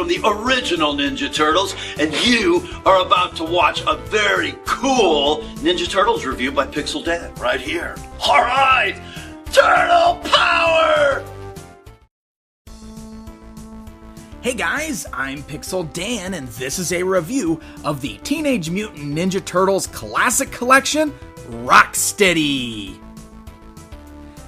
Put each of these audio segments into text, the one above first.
from the original Ninja Turtles, and you are about to watch a very cool Ninja Turtles review by Pixel Dan right here. All right, Turtle Power! Hey guys, I'm Pixel Dan, and this is a review of the Teenage Mutant Ninja Turtles Classic Collection, Rokstedi.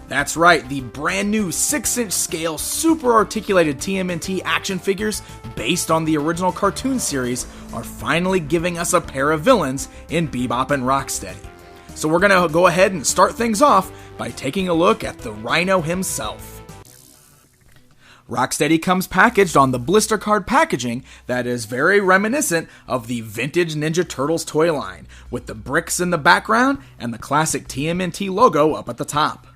That's right, the brand new 6-inch scale, super articulated TMNT action figures based on the original cartoon series are finally giving us a pair of villains in Bebop and Rokstedi. So we're gonna go ahead and start things off by taking a look at the Rhino himself. Rokstedi comes packaged on the blister card packaging that is very reminiscent of the vintage Ninja Turtles toy line, with the bricks in the background and the classic TMNT logo up at the top.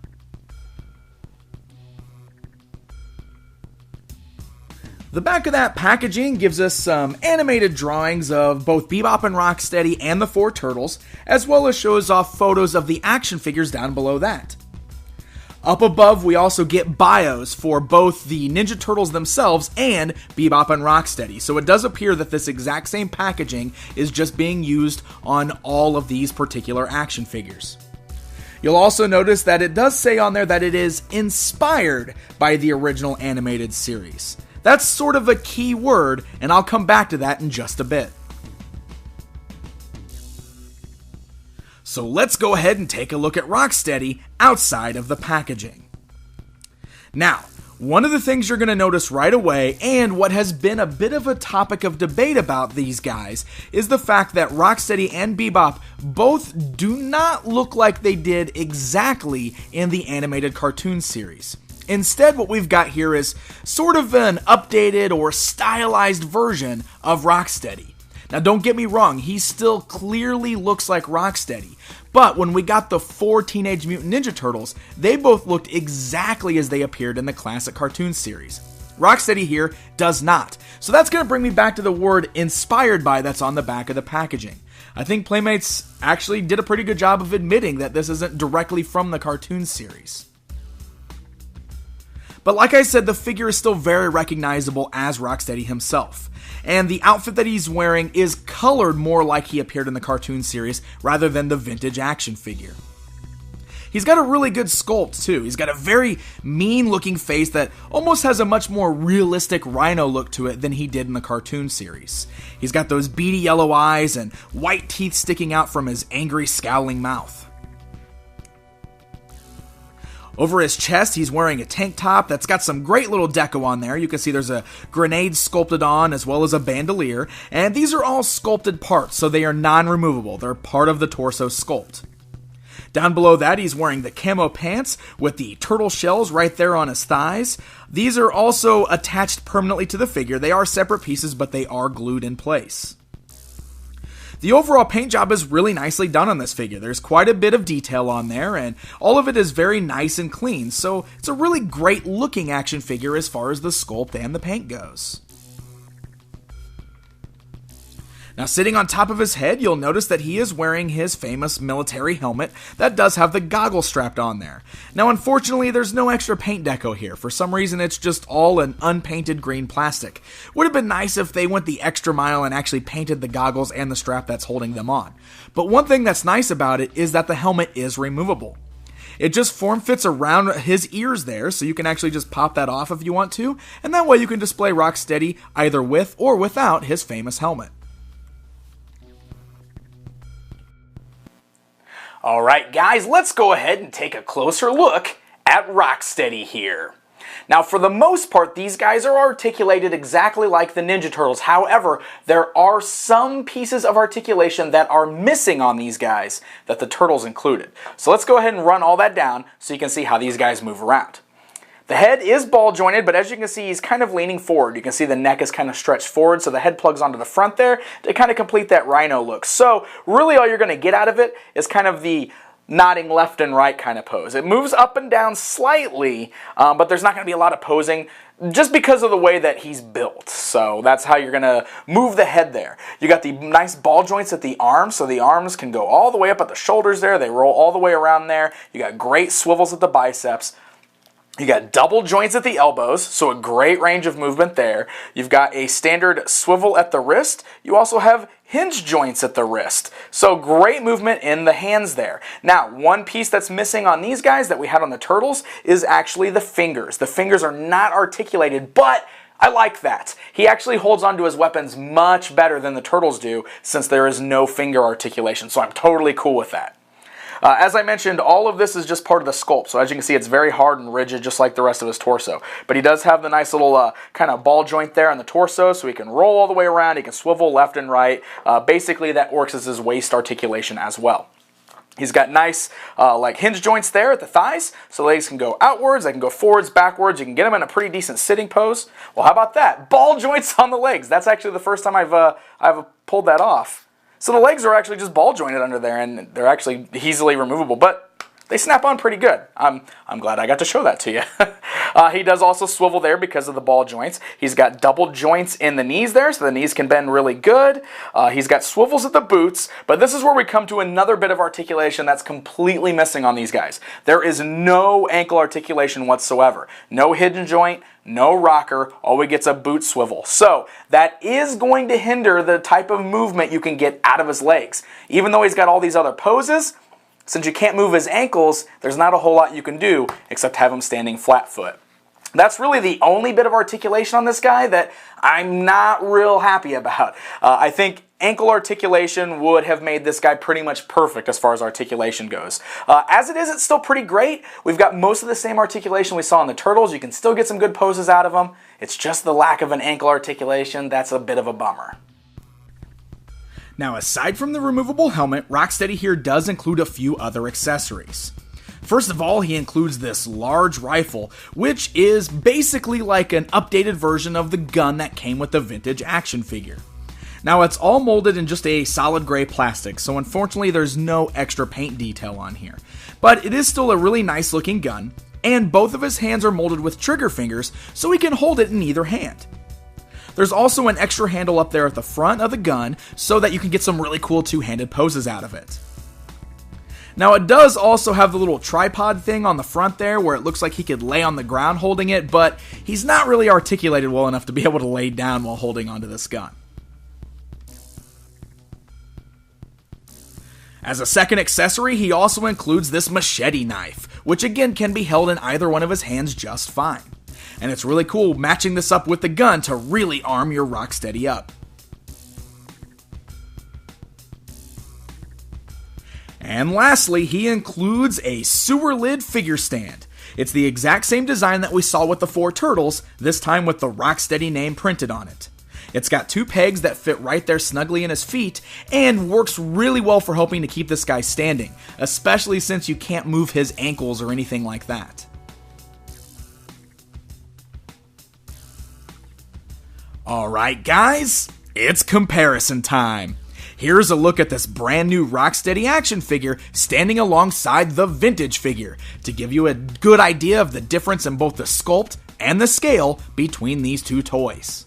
The back of that packaging gives us some animated drawings of both Bebop and Rokstedi and the 4 turtles, as well as shows off photos of the action figures down below that. Up above, we also get bios for both the Ninja Turtles themselves and Bebop and Rokstedi, so it does appear that this exact same packaging is just being used on all of these particular action figures. You'll also notice that it does say on there that it is inspired by the original animated series. That's sort of a key word, and I'll come back to that in just a bit. So let's go ahead and take a look at Rokstedi outside of the packaging. Now, one of the things you're going to notice right away, and what has been a bit of a topic of debate about these guys, is the fact that Rokstedi and Bebop both do not look like they did exactly in the animated cartoon series. Instead, what we've got here is sort of an updated or stylized version of Rokstedi. Now, don't get me wrong, he still clearly looks like Rokstedi, but when we got the 4 Teenage Mutant Ninja Turtles, they both looked exactly as they appeared in the classic cartoon series. Rokstedi here does not. So that's going to bring me back to the word inspired by that's on the back of the packaging. I think Playmates actually did a pretty good job of admitting that this isn't directly from the cartoon series. But like I said, the figure is still very recognizable as Rokstedi himself. And the outfit that he's wearing is colored more like he appeared in the cartoon series rather than the vintage action figure. He's got a really good sculpt too. He's got a very mean looking face that almost has a much more realistic Rhino look to it than he did in the cartoon series. He's got those beady yellow eyes and white teeth sticking out from his angry scowling mouth. Over his chest, he's wearing a tank top that's got some great little deco on there. You can see there's a grenade sculpted on as well as a bandolier. And these are all sculpted parts, so they are non-removable. They're part of the torso sculpt. Down below that, he's wearing the camo pants with the turtle shells right there on his thighs. These are also attached permanently to the figure. They are separate pieces, but they are glued in place. The overall paint job is really nicely done on this figure. There's quite a bit of detail on there, and all of it is very nice and clean, so it's a really great looking action figure as far as the sculpt and the paint goes. Now, sitting on top of his head, you'll notice that he is wearing his famous military helmet that does have the goggles strapped on there. Now, unfortunately, there's no extra paint deco here. For some reason, it's just all an unpainted green plastic. Would have been nice if they went the extra mile and actually painted the goggles and the strap that's holding them on. But one thing that's nice about it is that the helmet is removable. It just form-fits around his ears there, so you can actually just pop that off if you want to, and that way you can display Rokstedi either with or without his famous helmet. Alright guys, let's go ahead and take a closer look at Rokstedi here. Now for the most part, these guys are articulated exactly like the Ninja Turtles. However, there are some pieces of articulation that are missing on these guys that the Turtles included. So let's go ahead and run all that down so you can see how these guys move around. The head is ball jointed, but as you can see, he's kind of leaning forward. You can see the neck is kind of stretched forward, so the head plugs onto the front there to kind of complete that Rhino look. So really all you're going to get out of it is kind of the nodding left and right kind of pose. It moves up and down slightly, but there's not going to be a lot of posing just because of the way that he's built. So that's how you're going to move the head there. You got the nice ball joints at the arms, so the arms can go all the way up at the shoulders there. They roll all the way around there. You got great swivels at the biceps. You got double joints at the elbows, so a great range of movement there. You've got a standard swivel at the wrist. You also have hinge joints at the wrist. So great movement in the hands there. Now, one piece that's missing on these guys that we had on the Turtles is actually the fingers. The fingers are not articulated, but I like that. He actually holds onto his weapons much better than the Turtles do since there is no finger articulation, so I'm totally cool with that. As I mentioned, all of this is just part of the sculpt, so as you can see, it's very hard and rigid, just like the rest of his torso. But he does have the nice little kind of ball joint there on the torso, so he can roll all the way around, he can swivel left and right. Basically, that works as his waist articulation as well. He's got nice like hinge joints there at the thighs, so legs can go outwards, they can go forwards, backwards. You can get him in a pretty decent sitting pose. Well, how about that? Ball joints on the legs. That's actually the first time I've pulled that off. So the legs are actually just ball jointed under there, and they're actually easily removable, but they snap on pretty good. I'm glad I got to show that to you. He does also swivel there because of the ball joints. He's got double joints in the knees there, so the knees can bend really good. He's got swivels at the boots, but this is where we come to another bit of articulation that's completely missing on these guys. There is no ankle articulation whatsoever. No hidden joint, no rocker, all we get's a boot swivel. So that is going to hinder the type of movement you can get out of his legs. Even though he's got all these other poses, since you can't move his ankles, there's not a whole lot you can do except have him standing flat foot. That's really the only bit of articulation on this guy that I'm not real happy about. I think ankle articulation would have made this guy pretty much perfect as far as articulation goes. As it is, it's still pretty great. We've got most of the same articulation we saw in the Turtles. You can still get some good poses out of him. It's just the lack of an ankle articulation that's a bit of a bummer. Now, aside from the removable helmet, Rokstedi here does include a few other accessories. First of all, he includes this large rifle, which is basically like an updated version of the gun that came with the vintage action figure. Now, it's all molded in just a solid gray plastic, so unfortunately there's no extra paint detail on here. But it is still a really nice looking gun, and both of his hands are molded with trigger fingers, so he can hold it in either hand. There's also an extra handle up there at the front of the gun, so that you can get some really cool two-handed poses out of it. Now, it does also have the little tripod thing on the front there where it looks like he could lay on the ground holding it, but he's not really articulated well enough to be able to lay down while holding onto this gun. As a second accessory, he also includes this machete knife, which again can be held in either one of his hands just fine. And it's really cool matching this up with the gun to really arm your Rokstedi up. And lastly, he includes a sewer lid figure stand. It's the exact same design that we saw with the 4 Turtles, this time with the Rokstedi name printed on it. It's got 2 pegs that fit right there snugly in his feet, and works really well for helping to keep this guy standing, especially since you can't move his ankles or anything like that. Alright guys, it's comparison time. Here's a look at this brand new Rokstedi action figure standing alongside the vintage figure to give you a good idea of the difference in both the sculpt and the scale between these two toys.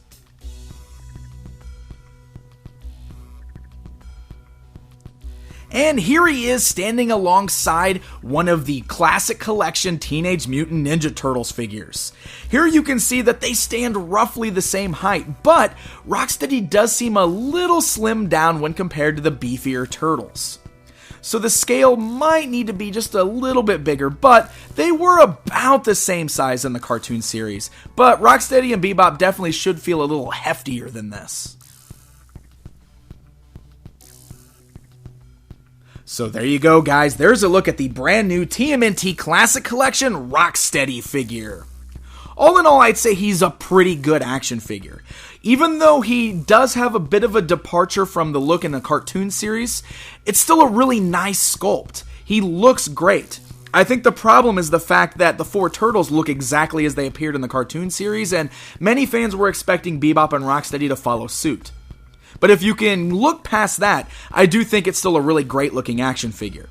And here he is standing alongside one of the Classic Collection Teenage Mutant Ninja Turtles figures. Here you can see that they stand roughly the same height, but Rokstedi does seem a little slimmed down when compared to the beefier Turtles. So the scale might need to be just a little bit bigger, but they were about the same size in the cartoon series. But Rokstedi and Bebop definitely should feel a little heftier than this. So there you go, guys. There's a look at the brand new TMNT Classic Collection Rokstedi figure. All in all, I'd say he's a pretty good action figure. Even though he does have a bit of a departure from the look in the cartoon series, it's still a really nice sculpt. He looks great. I think the problem is the fact that the 4 Turtles look exactly as they appeared in the cartoon series, and many fans were expecting Bebop and Rokstedi to follow suit. But if you can look past that, I do think it's still a really great looking action figure.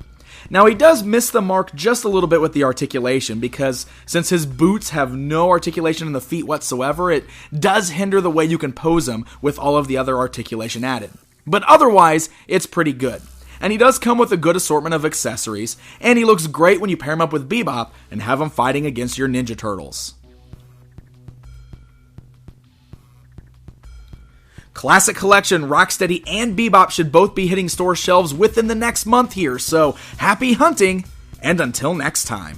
Now, he does miss the mark just a little bit with the articulation, because since his boots have no articulation in the feet whatsoever, it does hinder the way you can pose him with all of the other articulation added. But otherwise, it's pretty good. and he does come with a good assortment of accessories, and he looks great when you pair him up with Bebop and have him fighting against your Ninja Turtles. Classic Collection, Rokstedi, and Bebop should both be hitting store shelves within the next month here, so happy hunting, and until next time.